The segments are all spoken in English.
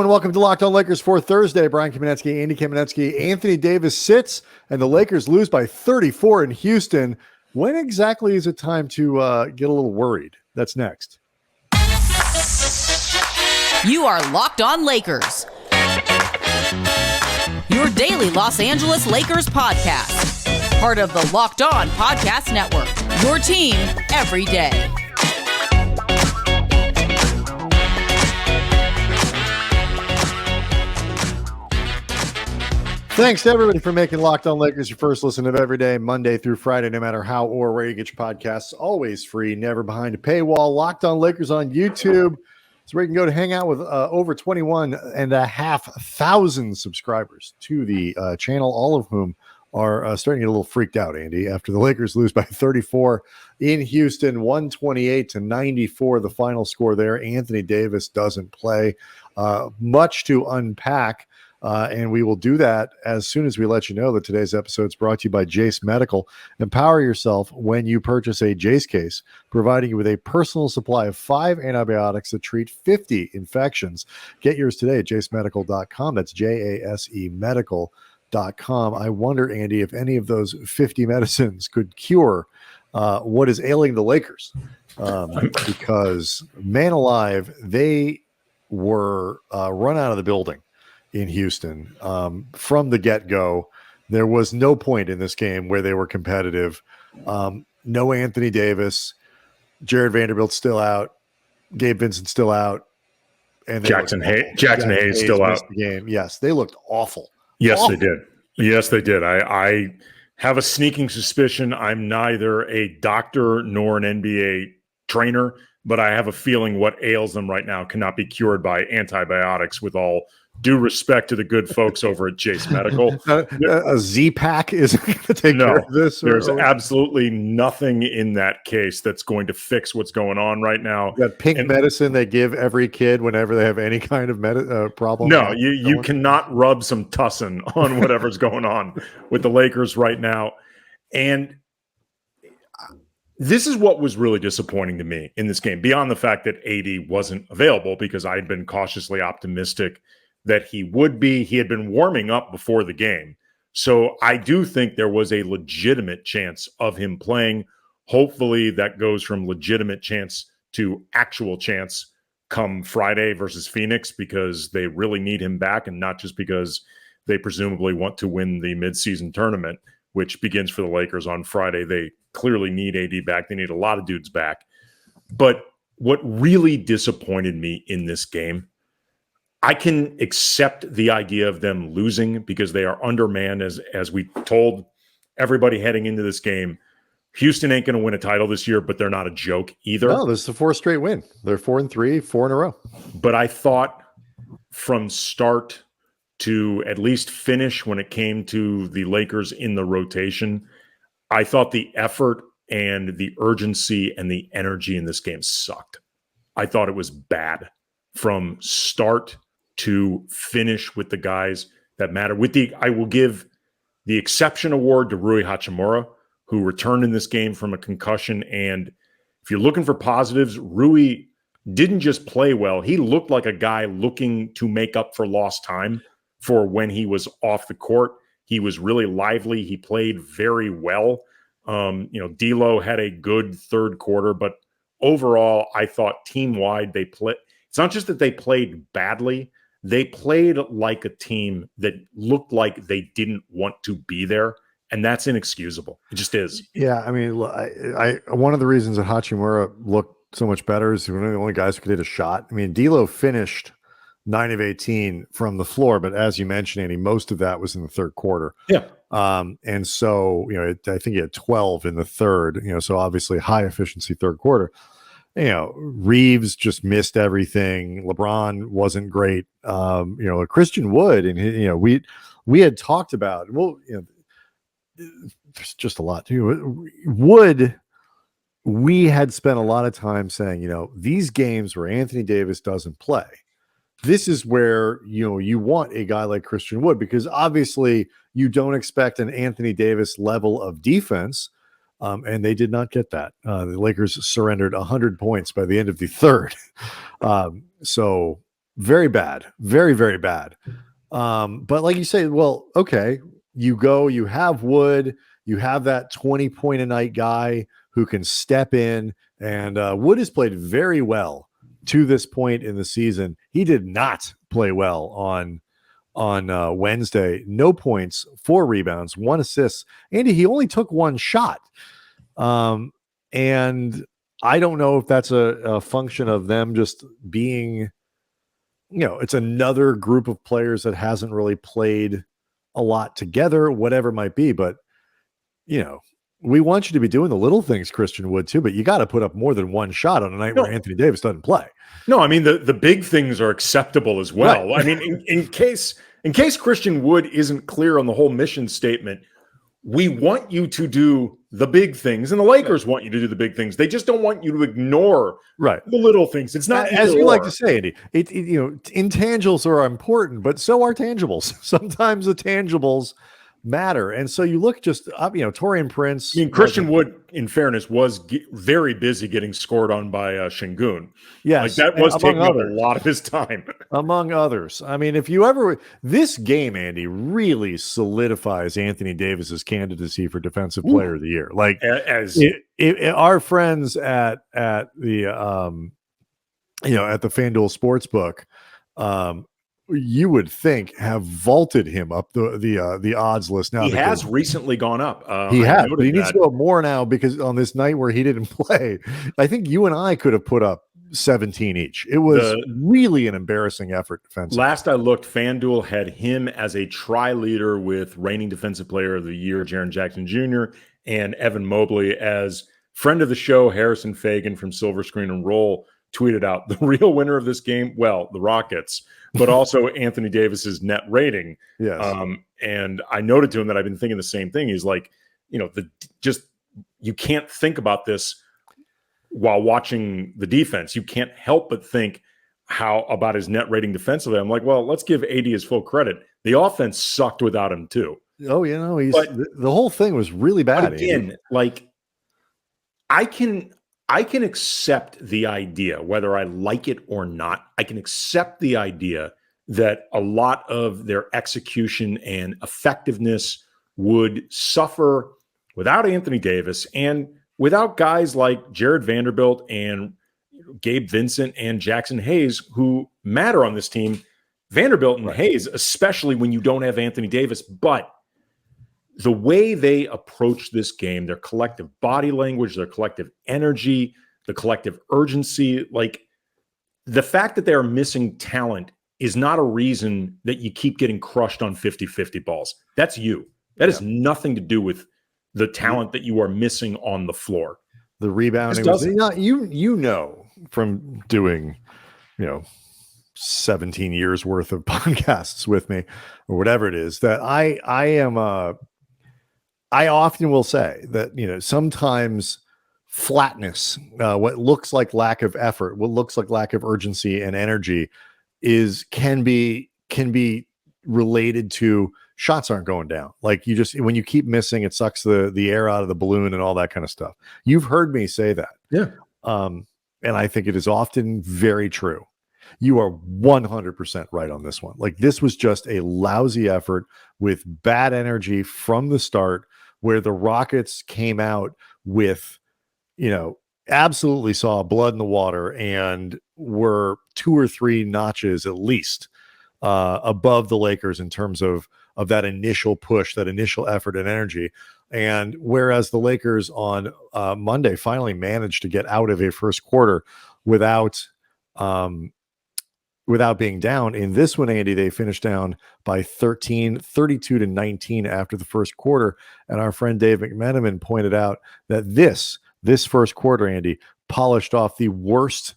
And welcome to Locked On Lakers for Thursday. Brian Kamenetsky, Andy Kamenetsky, Anthony Davis sits, and the Lakers lose by 34 in Houston. When exactly is it time to get a little worried? That's next. You are Locked On Lakers, your daily Los Angeles Lakers podcast. Part of the Locked On Podcast Network, your team every day. Thanks to everybody for making Locked On Lakers your first listen of every day, Monday through Friday, no matter how or where you get your podcasts. Always free, never behind a paywall. Locked On Lakers on YouTube. So where you can go to hang out with over 21,500 subscribers to the channel, all of whom are starting to get a little freaked out, Andy, after the Lakers lose by 34 in Houston, 128-94, the final score there. Anthony Davis doesn't play. Much to unpack. And we will do that as soon as we let you know that today's episode is brought to you by Jace Medical. Empower yourself when you purchase a Jace case, providing you with a personal supply of 5 antibiotics that treat 50 infections. Get yours today at jacemedical.com. That's J-A-S-E medical.com. I wonder, Andy, if any of those 50 medicines could cure what is ailing the Lakers. Because, man alive, they were run out of the building in Houston. From the get-go, there was no point in this game where they were competitive. No Anthony Davis, Jared Vanderbilt still out, Gabe Vincent still out, and Jackson Hayes still out. The game. Yes, they looked awful. Yes, awful. They did. Yes, they did. I have a sneaking suspicion I'm neither a doctor nor an NBA trainer, but I have a feeling what ails them right now cannot be cured by antibiotics, with all due respect to the good folks over at Jace Medical. A Z-Pack isn't going to take care of this? There's absolutely nothing in that case that's going to fix what's going on right now. That pink medicine they give every kid whenever they have any kind of problem. No, you cannot rub some tussin on whatever's going on with the Lakers right now. And this is what was really disappointing to me in this game, beyond the fact that AD wasn't available, because I had been cautiously optimistic that he would be. He had been warming up before the game. So I do think there was a legitimate chance of him playing. Hopefully that goes from legitimate chance to actual chance come Friday versus Phoenix, because they really need him back, and not just because they presumably want to win the midseason tournament, which begins for the Lakers on Friday. They clearly need AD back. They need a lot of dudes back. But what really disappointed me in this game, I can accept the idea of them losing because they are undermanned, as we told everybody heading into this game. Houston ain't going to win a title this year, but they're not a joke either. No, this is the 4th straight win. They're 4-3, 4 in a row. But I thought from start to at least finish, when it came to the Lakers in the rotation, I thought the effort and the urgency and the energy in this game sucked. I thought it was bad from start to finish with the guys that matter. I will give the exception award to Rui Hachimura, who returned in this game from a concussion. And if you're looking for positives, Rui didn't just play well. He looked like a guy looking to make up for lost time for when he was off the court. He was really lively. He played very well. D'Lo had a good third quarter, but overall, I thought team-wide they played. It's not just that they played badly. They played like a team that looked like they didn't want to be there, and that's inexcusable. It just is. Yeah, I mean, I one of the reasons that Hachimura looked so much better is one of the only guys who could hit a shot. I mean, D'Lo finished 9 of 18 from the floor, but as you mentioned, Andy, most of that was in the third quarter. Yeah. And so, I think he had 12 in the third, so obviously high efficiency third quarter. Reaves just missed everything. LeBron wasn't great. Christian Wood, and we had talked about, there's just a lot too. Wood, we had spent a lot of time saying, these games where Anthony Davis doesn't play, this is where, you want a guy like Christian Wood, because obviously you don't expect an Anthony Davis level of defense. And they did not get that. The Lakers surrendered 100 points by the end of the third. So very bad, very, very bad. But like you say, well, okay, you have Wood, you have that 20 point a night guy who can step in, and Wood has played very well to this point in the season. He did not play well on Wednesday. No points, 4 rebounds, 1 assist. Andy, he only took 1 shot. And I don't know if that's a function of them just being, it's another group of players that hasn't really played a lot together, whatever it might be. But, we want you to be doing the little things, Christian Wood, too, but you got to put up more than 1 shot on a night where Anthony Davis doesn't play. No, I mean, the big things are acceptable as well. Right. I mean, in case Christian Wood isn't clear on the whole mission statement, we want you to do the big things, and the Lakers want you to do the big things. They just don't want you to ignore the little things. It's not as you like to say, Andy. Intangibles are important, but so are tangibles. Sometimes the tangibles matter, and so you look just up. Taurean Prince. I mean, Christian Wood, in fairness, was very busy getting scored on by Şengün. Yes, that was taking up a lot of his time, among others. I mean, this game, Andy, really solidifies Anthony Davis's candidacy for Defensive Player of the Year. Like our friends at the at the FanDuel Sportsbook, you would think have vaulted him up the odds list now. He has recently gone up. He has, but he needs to go up more now because on this night where he didn't play, I think you and I could have put up 17 each. It was really an embarrassing effort defensively. Last I looked, FanDuel had him as a tri-leader with reigning Defensive Player of the Year, Jaren Jackson Jr., and Evan Mobley. As friend of the show, Harrison Fagan from Silver Screen and Roll tweeted out, the real winner of this game, well, the Rockets, but also Anthony Davis's net rating. Yes. And I noted to him that I've been thinking the same thing. He's like, you can't think about this while watching the defense. You can't help but think about his net rating defensively. I'm like, well, let's give AD his full credit. The offense sucked without him too. Oh, the whole thing was really bad. Again, like I can accept the idea, whether I like it or not. I can accept the idea that a lot of their execution and effectiveness would suffer without Anthony Davis and without guys like Jared Vanderbilt and Gabe Vincent and Jackson Hayes, who matter on this team. Vanderbilt and Hayes, especially when you don't have Anthony Davis. But the way they approach this game, their collective body language, their collective energy, the collective urgency, like the fact that they are missing talent is not a reason that you keep getting crushed on 50-50 balls. That's you. That has nothing to do with the talent that you are missing on the floor. The rebounding was not, from doing, 17 years worth of podcasts with me or whatever it is, that I often will say that, sometimes flatness, what looks like lack of effort, what looks like lack of urgency and energy can be related to shots aren't going down. Like when you keep missing, it sucks the air out of the balloon and all that kind of stuff. You've heard me say that. Yeah. And I think it is often very true. You are 100% right on this one. Like this was just a lousy effort with bad energy from the start, where the Rockets came out with, absolutely saw blood in the water and were 2 or 3 notches at least above the Lakers in terms of that initial push, that initial effort and energy. And whereas the Lakers on Monday finally managed to get out of a first quarter without being down, in this one, Andy, they finished down by 32-19 after the first quarter. And our friend Dave McMenamin pointed out that this first quarter, Andy, polished off the worst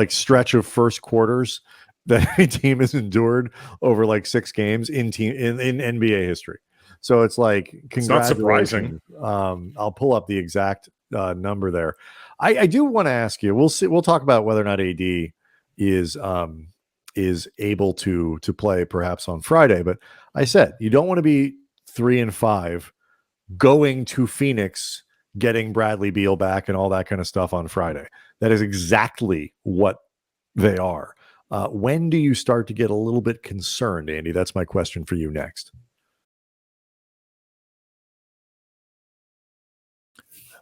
stretch of first quarters that any team has endured over 6 games in NBA history. So it's congratulations. Not surprising. I'll pull up the exact number there. I do want to ask you, we'll talk about whether or not AD is able to play perhaps on Friday, but I said you don't want to be 3-5 going to Phoenix, getting Bradley Beal back and all that kind of stuff on Friday. That is exactly what they are. When do you start to get a little bit concerned, Andy? That's my question for you next.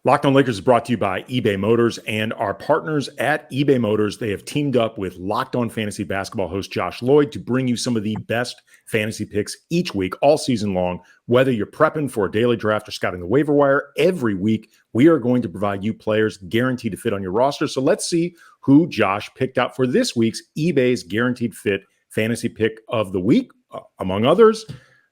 Locked On Lakers is brought to you by eBay Motors and our partners at eBay Motors. They have teamed up with Locked On Fantasy Basketball host Josh Lloyd to bring you some of the best fantasy picks each week, all season long. Whether you're prepping for a daily draft or scouting the waiver wire, every week we are going to provide you players guaranteed to fit on your roster. So let's see who Josh picked out for this week's eBay's Guaranteed Fit Fantasy Pick of the Week, among others.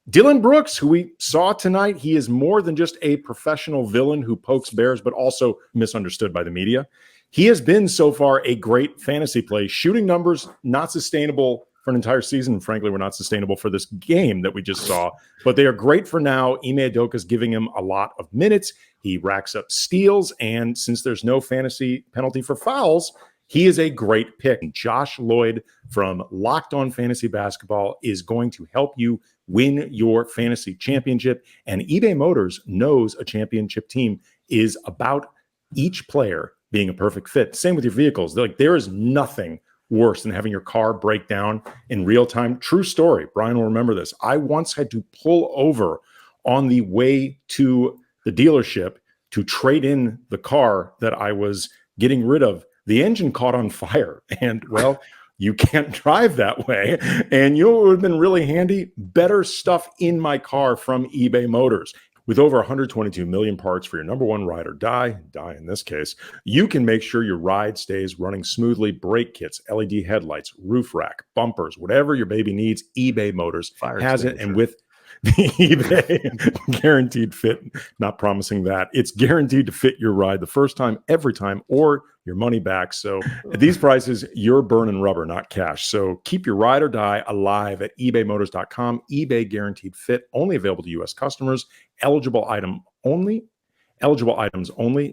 Dylan Brooks, who we saw tonight, he is more than just a professional villain who pokes bears, but also misunderstood by the media. He has been so far a great fantasy play. Shooting numbers, not sustainable for an entire season. Frankly, we're not sustainable for this game that we just saw, but they are great for now. Ime Udoka is giving him a lot of minutes. He racks up steals, and since there's no fantasy penalty for fouls, he is a great pick. Josh Lloyd from Locked On Fantasy Basketball is going to help you win your fantasy championship. And eBay Motors knows a championship team is about each player being a perfect fit. Same with your vehicles. There is nothing worse than having your car break down in real time. True story. Brian will remember this. I once had to pull over on the way to the dealership to trade in the car that I was getting rid of. The engine caught on fire, and well, you can't drive that way. And you know what would have been really handy? Better stuff in my car from eBay Motors. With over 122 million parts for your number one ride or die in this case, you can make sure your ride stays running smoothly. Brake kits, LED headlights, roof rack, bumpers, whatever your baby needs, eBay Motors has it. And with the eBay Guaranteed Fit, not promising that. It's guaranteed to fit your ride the first time, every time, or your money back. So at these prices, you're burning rubber, not cash. So keep your ride or die alive at ebaymotors.com. eBay Guaranteed Fit, only available to U.S. customers. Eligible items only.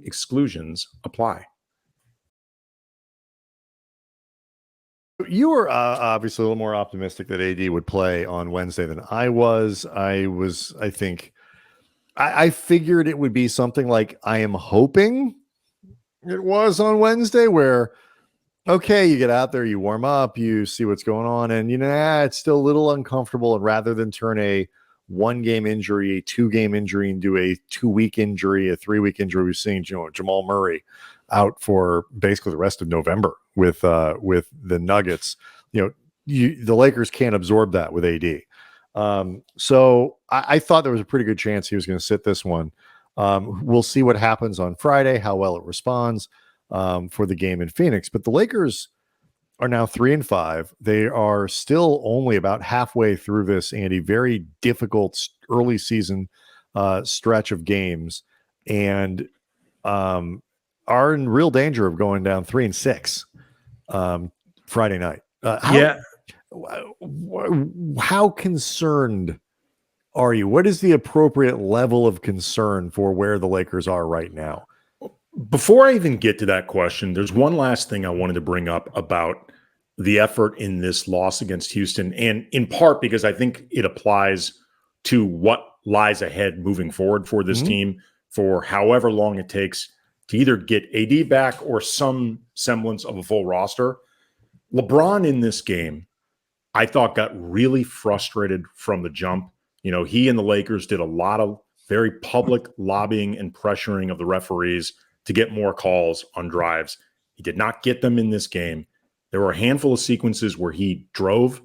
Exclusions apply. You were obviously a little more optimistic that AD would play on Wednesday than I was. I think I figured it would be something like I am hoping it was on Wednesday, where, okay, you get out there, you warm up, you see what's going on, and it's still a little uncomfortable. And rather than turn a 1-game injury, a 2-game injury into a 2-week injury, a 3-week injury, we've seen Jamal Murray out for basically the rest of November with the Nuggets. The Lakers can't absorb that with AD. So I thought there was a pretty good chance he was going to sit this one. We'll see what happens on Friday, how well it responds for the game in Phoenix. But the Lakers are now 3-5. They are still only about halfway through this, Andy, very difficult early season stretch of games, and are in real danger of going down 3-6 Friday night. How concerned are you? What is the appropriate level of concern for where the Lakers are right now? Before I even get to that question, there's one last thing I wanted to bring up about the effort in this loss against Houston, and in part because I think it applies to what lies ahead moving forward for this team for however long it takes to either get AD back or some semblance of a full roster. LeBron in this game, I thought, got really frustrated from the jump. He and the Lakers did a lot of very public lobbying and pressuring of the referees to get more calls on drives. He did not get them in this game. There were a handful of sequences where he drove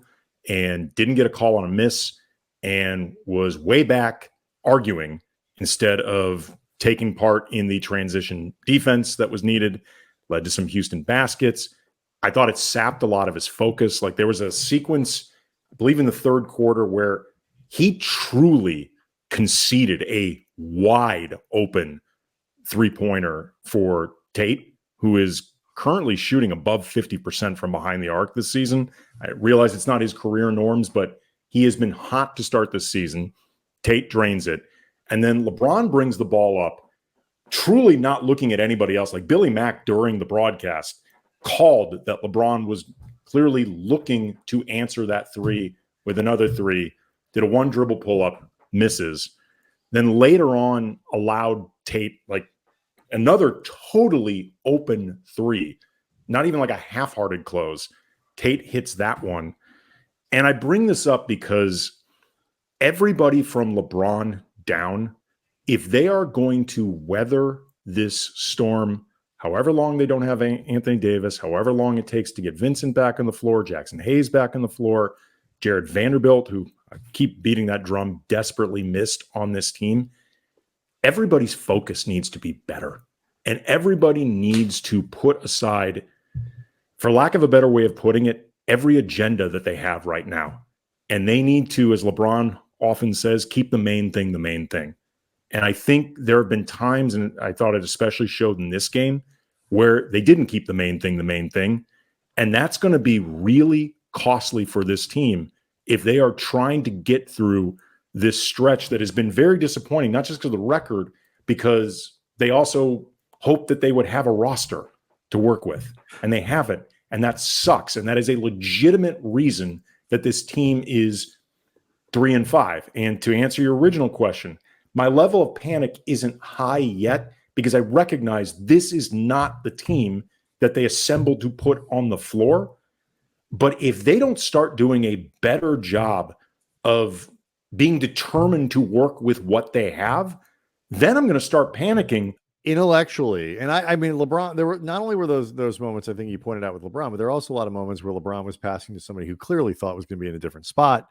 and didn't get a call on a miss and was way back arguing instead of taking part in the transition defense that was needed, led to some Houston baskets. I thought it sapped a lot of his focus. Like, there was a sequence, I believe in the third quarter, where he truly conceded a wide open 3-pointer for Tate, who is currently shooting above 50% from behind the arc this season. I realize it's not his career norms, but he has been hot to start this season. Tate drains it. And then LeBron brings the ball up, truly not looking at anybody else. Like, Billy Mack during the broadcast called that LeBron was clearly looking to answer that three with another three, did a 1 dribble pull up, misses. Then later on allowed Tate like another totally open 3, not even like a half-hearted close. Tate hits that one. And I bring this up because everybody from LeBron down, if they are going to weather this storm, however long they don't have Anthony Davis, however long it takes to get Vincent back on the floor, Jackson Hayes back on the floor, Jared Vanderbilt, who I keep beating that drum, desperately missed on this team, everybody's focus needs to be better. And everybody needs to put aside, for lack of a better way of putting it, every agenda that they have right now. And they need to, as LeBron often says, keep the main thing the main thing. And I think there have been times, and I thought it especially showed in this game, where they didn't keep the main thing the main thing. And that's going to be really costly for this team if they are trying to get through this stretch that has been very disappointing, not just because of the record, because they also hoped that they would have a roster to work with, and they haven't. And that sucks. And that is a legitimate reason that this team is 3-5. And to answer your original question, my level of panic isn't high yet because I recognize this is not the team that they assembled to put on the floor. But if they don't start doing a better job of being determined to work with what they have, then I'm going to start panicking. Intellectually. And I mean, LeBron, there were not only were those moments I think you pointed out with LeBron, but there are also a lot of moments where LeBron was passing to somebody who clearly thought was going to be in a different spot,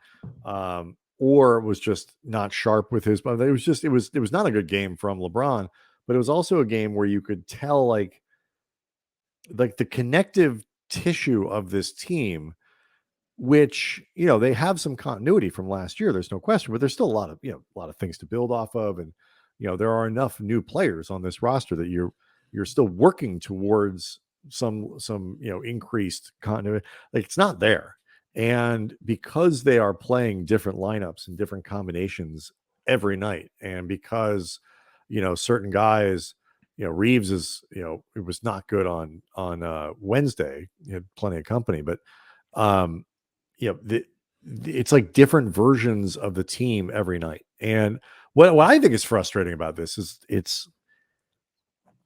or was just not sharp with his. But it was not a good game from LeBron, but it was also a game where you could tell like the connective tissue of this team, which, you know, they have some continuity from last year. There's no question, but there's still a lot of things to build off of. And, you know, there are enough new players on this roster that you're still working towards some, you know, increased continuity. Like, it's not there. And because they are playing different lineups and different combinations every night, and because, you know, certain guys, you know, Reaves is, you know, it was not good on Wednesday. He had plenty of company, but you know, it's like different versions of the team every night. And what I think is frustrating about this is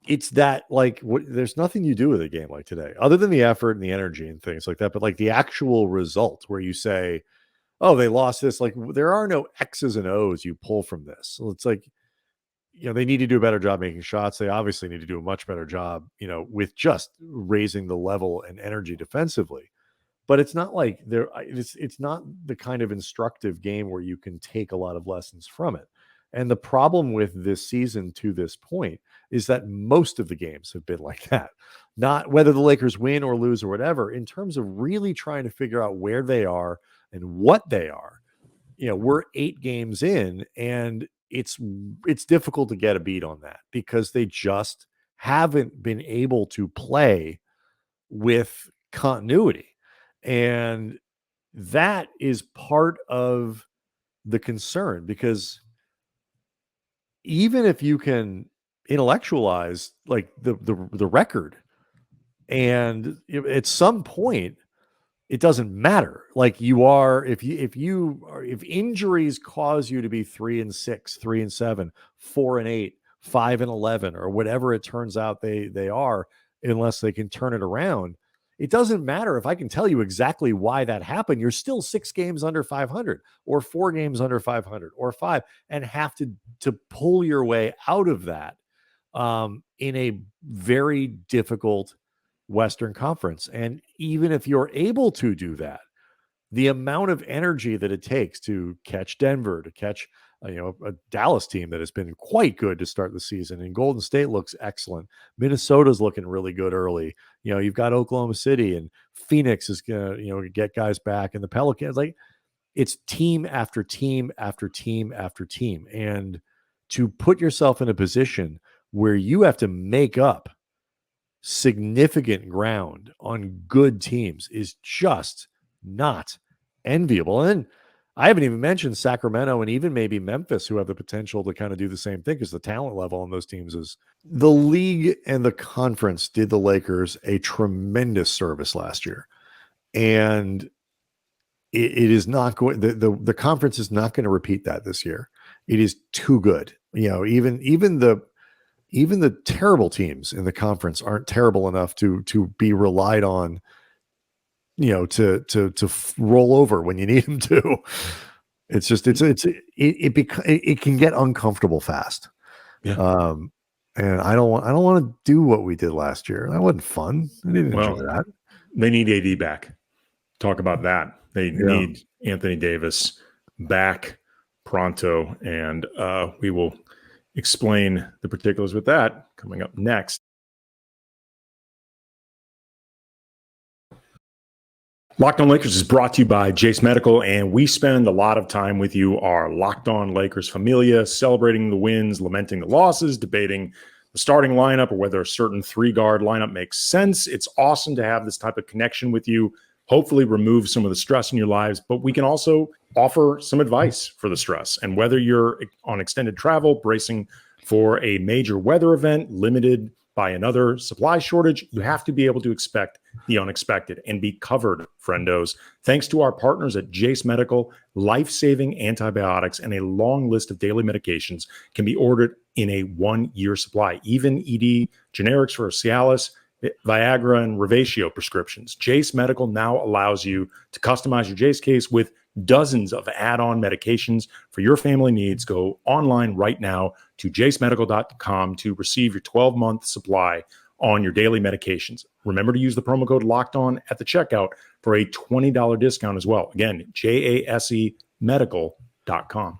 it's that, like, there's nothing you do with a game like today other than the effort and the energy and things like that. But like the actual result where you say, oh, they lost this, like there are no X's and O's you pull from this. So it's like, you know, they need to do a better job making shots. They obviously need to do a much better job, you know, with just raising the level and energy defensively. But it's not like it's not the kind of instructive game where you can take a lot of lessons from it. And the problem with this season to this point is that most of the games have been like that. Not whether the Lakers win or lose or whatever, in terms of really trying to figure out where they are and what they are. You know, we're 8 games in, and it's difficult to get a beat on that because they just haven't been able to play with continuity. And that is part of the concern, because even if you can intellectualize like the record, and at some point it doesn't matter. Like you are, if injuries cause you to be 3-6, 3-7, 4-8, 5-11, or whatever it turns out they are, unless they can turn it around, it doesn't matter if I can tell you exactly why that happened. You're still 6 games under 500, or 4 games under 500, or 5, and have to pull your way out of that in a very difficult Western Conference. And even if you're able to do that, the amount of energy that it takes to catch Denver, to catch a Dallas team that has been quite good to start the season, and Golden State looks excellent. Minnesota's looking really good early. You know, you've got Oklahoma City, and Phoenix is gonna, you know, get guys back, and the Pelicans. Like, it's team after team after team after team, and to put yourself in a position where you have to make up significant ground on good teams is just not enviable. And I haven't even mentioned Sacramento and even maybe Memphis, who have the potential to kind of do the same thing, because the talent level on those teams is. The league and the conference did the Lakers a tremendous service last year, and it is not going. The conference is not going to repeat that this year. It is too good. You know, even the terrible teams in the conference aren't terrible enough to be relied on to roll over when you need him to. It's just it can get uncomfortable fast. Yeah. And I don't want to do what we did last year. That wasn't fun. I didn't enjoy that. They need AD back. Talk about that. They need Anthony Davis back pronto, and we will explain the particulars with that coming up next. Locked On Lakers is brought to you by Jace Medical, and we spend a lot of time with you, our Locked On Lakers familia, celebrating the wins, lamenting the losses, debating the starting lineup or whether a certain 3-guard lineup makes sense. It's awesome to have this type of connection with you, hopefully remove some of the stress in your lives, but we can also offer some advice for the stress. And whether you're on extended travel, bracing for a major weather event, limited by another supply shortage, you have to be able to expect the unexpected and be covered, friendos. Thanks to our partners at Jace Medical, life-saving antibiotics and a long list of daily medications can be ordered in a 1-year supply. Even ED generics for Cialis, Viagra, and Revatio prescriptions. Jace Medical now allows you to customize your Jace case with dozens of add-on medications for your family needs. Go online right now to jacemedical.com to receive your 12-month supply on your daily medications. Remember to use the promo code LOCKEDON at the checkout for a $20 discount as well. Again, JASEmedical.com.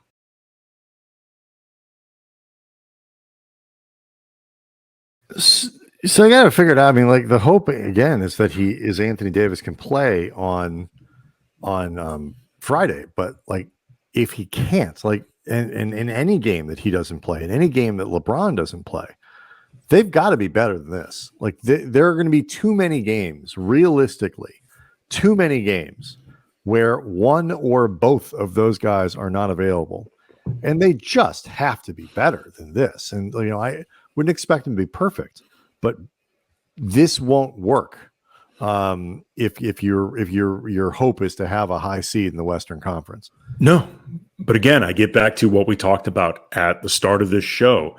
So I got to figure it out. I mean, like, the hope again is that Anthony Davis can play on Friday, but like, if he can't, like, and in any game that he doesn't play, in any game that LeBron doesn't play, they've got to be better than this. Like, there are going to be too many games, realistically, too many games where one or both of those guys are not available, and they just have to be better than this. And I wouldn't expect them to be perfect, but this won't work if your hope is to have a high seed in the Western Conference. No, but again, I get back to what we talked about at the start of this show.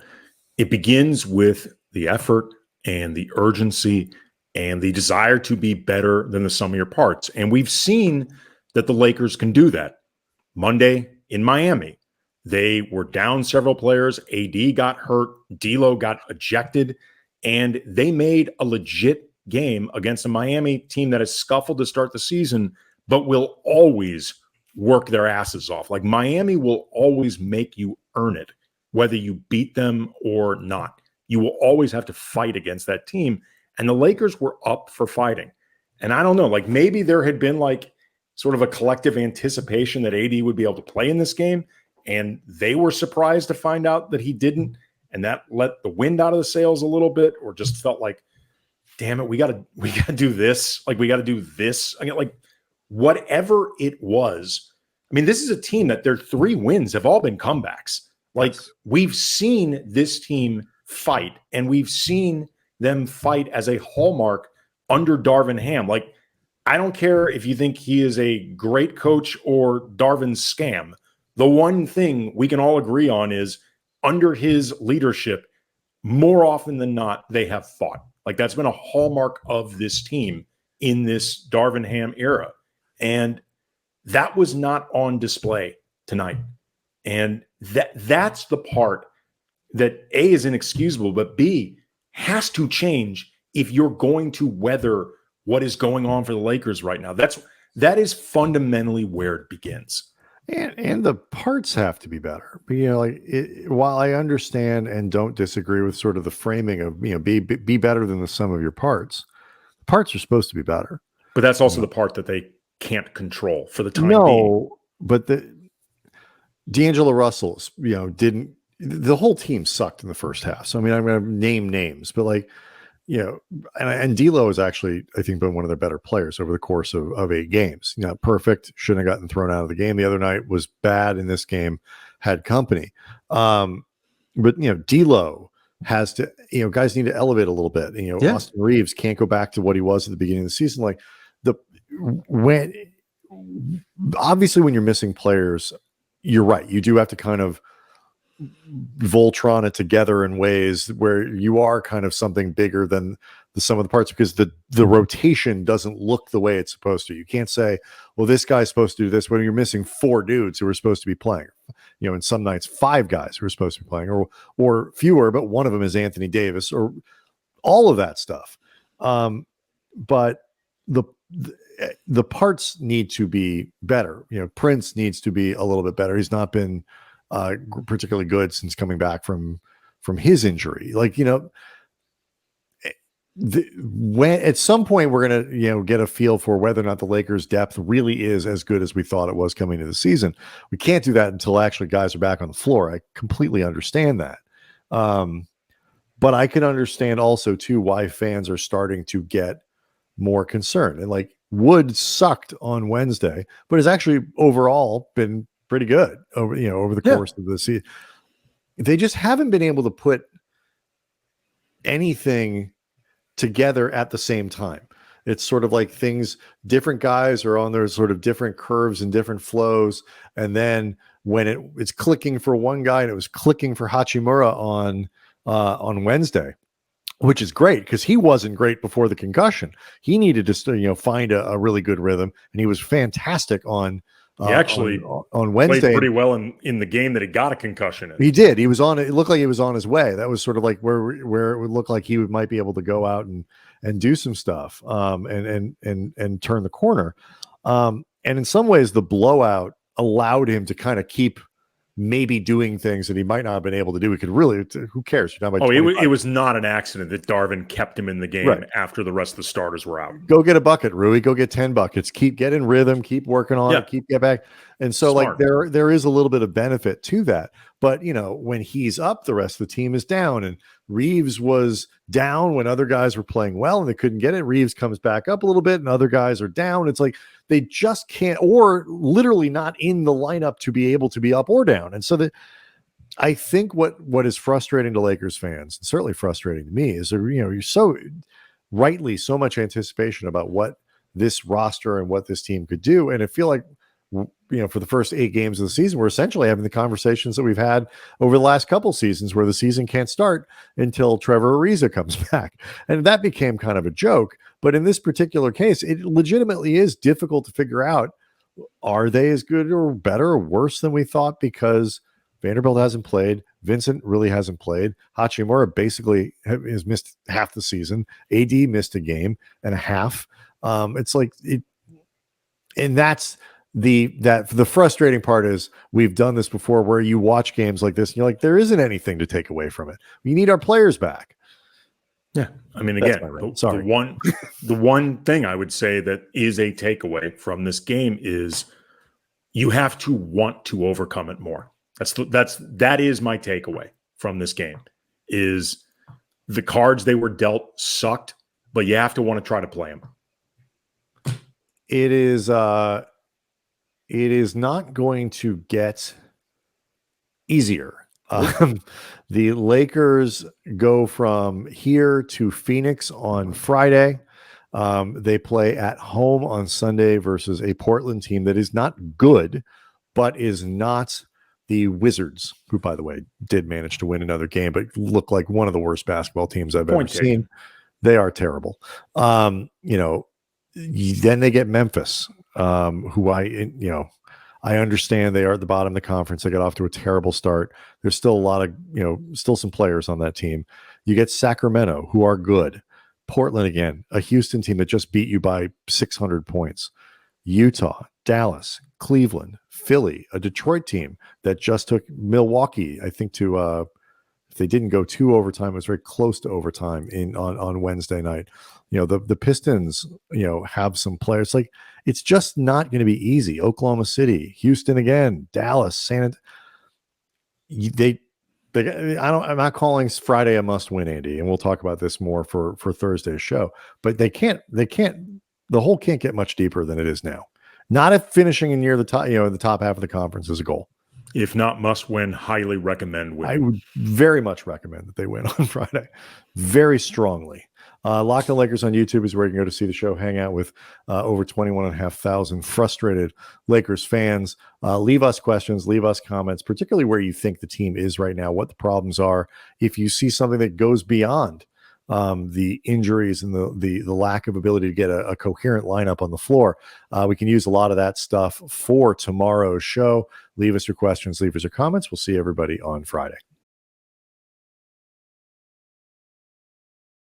It begins with the effort and the urgency and the desire to be better than the sum of your parts. And we've seen that the Lakers can do that. Monday in Miami, they were down several players. AD got hurt. D'Lo got ejected. And they made a legit game against a Miami team that has scuffled to start the season, but will always work their asses off. Like, Miami will always make you earn it, whether you beat them or not. You will always have to fight against that team. And the Lakers were up for fighting. And I don't know, like, maybe there had been like sort of a collective anticipation that AD would be able to play in this game, and they were surprised to find out that he didn't. And that let the wind out of the sails a little bit, or just felt like, damn it, we gotta do this. Like, we gotta do this. I mean, like, whatever it was. I mean, this is a team that their 3 wins have all been comebacks. Like, we've seen this team fight, and we've seen them fight as a hallmark under Darvin Ham. Like, I don't care if you think he is a great coach or Darvin's scam. The one thing we can all agree on is, under his leadership, more often than not, they have fought. Like, that's been a hallmark of this team in this Darvin Ham era. And that was not on display tonight. And that's the part that A, is inexcusable, but B, has to change if you're going to weather what is going on for the Lakers right now. That is fundamentally where it begins. And the parts have to be better. Like, while I understand and don't disagree with sort of the framing of, be better than the sum of your parts, the parts are supposed to be better. But that's also the part that they can't control for the time being. No, but D'Angelo Russell, the whole team sucked in the first half. So, I mean, I'm going to name names, but like, and D'Lo has actually, I think, been one of their better players over the course of 8 games. Not perfect, shouldn't have gotten thrown out of the game the other night, was bad in this game, had company. But D'Lo has to, guys need to elevate a little bit. Austin Reaves can't go back to what he was at the beginning of the season. Like, obviously when you're missing players, you're right. You do have to kind of Voltron it together in ways where you are kind of something bigger than the sum of the parts, because the rotation doesn't look the way it's supposed to. You can't say, well, this guy's supposed to do this when you're missing 4 dudes who are supposed to be playing. In some nights 5 guys who are supposed to be playing, or fewer, but one of them is Anthony Davis, or all of that stuff. But the parts need to be better. Prince needs to be a little bit better. He's not been particularly good since coming back from his injury. When at some point we're gonna get a feel for whether or not the Lakers' depth really is as good as we thought it was coming into the season. We can't do that until actually guys are back on the floor. I completely understand that, but I can understand also too why fans are starting to get more concerned. And Wood sucked on Wednesday, but has actually overall been pretty good over the course of the season. They just haven't been able to put anything together at the same time. It's sort of like different guys are on their sort of different curves and different flows. And then when it's clicking for one guy, and it was clicking for Hachimura on Wednesday, which is great because he wasn't great before the concussion. He needed to find a really good rhythm, and he was fantastic on he actually on Wednesday. Played pretty well in the game that he got a concussion in. He did. He was on. It looked like he was on his way. That was sort of like where it would look like he might be able to go out and do some stuff, and turn the corner. And in some ways, the blowout allowed him to kind of keep maybe doing things that he might not have been able to do. He could really, who cares? It was not an accident that Darvin kept him in the game after the rest of the starters were out. Go get a bucket, Rui. Go get 10 buckets. Keep getting rhythm. Keep working on it. Keep get back. And so Smart. there is a little bit of benefit to that. But when he's up, the rest of the team is down. And Reaves was down when other guys were playing well and they couldn't get it. Reaves comes back up a little bit and other guys are down. It's like they just can't, or literally not in the lineup to be able to be up or down. And so I think what is frustrating to Lakers fans, and certainly frustrating to me, is you're so rightly so much anticipation about what this roster and what this team could do. And I feel like for the first 8 games of the season, we're essentially having the conversations that we've had over the last couple seasons, where the season can't start until Trevor Ariza comes back. And that became kind of a joke. But in this particular case, it legitimately is difficult to figure out, are they as good or better or worse than we thought? Because Vanderbilt hasn't played. Vincent really hasn't played. Hachimura basically has missed half the season. AD missed a game and a half. It's like it, and that's the frustrating part is we've done this before, where you watch games like this and you're like, there isn't anything to take away from it. We need our players back. Yeah. I mean, again, the one thing I would say that is a takeaway from this game is you have to want to overcome it more. That is my takeaway from this game, is the cards they were dealt sucked, but you have to want to try to play them. It is not going to get easier. The Lakers go from here to Phoenix on Friday. They play at home on Sunday versus a Portland team that is not good, but is not the Wizards, who, by the way, did manage to win another game, but look like one of the worst basketball teams I've ever seen. They are terrible. Then they get Memphis, who I understand they are at the bottom of the conference. They got off to a terrible start. There's still a lot of, still some players on that team. You get Sacramento, who are good. Portland again, a Houston team that just beat you by 600 points. Utah, Dallas, Cleveland, Philly, a Detroit team that just took Milwaukee, I think, to if they didn't go to overtime, it was very close to overtime on Wednesday night. The Pistons, have some players. Like, it's just not going to be easy. Oklahoma City, Houston again, Dallas, San Antonio. I'm not calling Friday a must win, Andy, and we'll talk about this more for Thursday's show. But the hole can't get much deeper than it is now. Not if finishing in near the top, the top half of the conference is a goal. If not must win, highly recommend win. I would very much recommend that they win on Friday, very strongly. Locked On Lakers on YouTube is where you can go to see the show, hang out with over 21,500 frustrated Lakers fans. Leave us questions, leave us comments, particularly where you think the team is right now, what the problems are. If you see something that goes beyond the injuries and the lack of ability to get a coherent lineup on the floor, we can use a lot of that stuff for tomorrow's show. Leave us your questions, leave us your comments. We'll see everybody on Friday.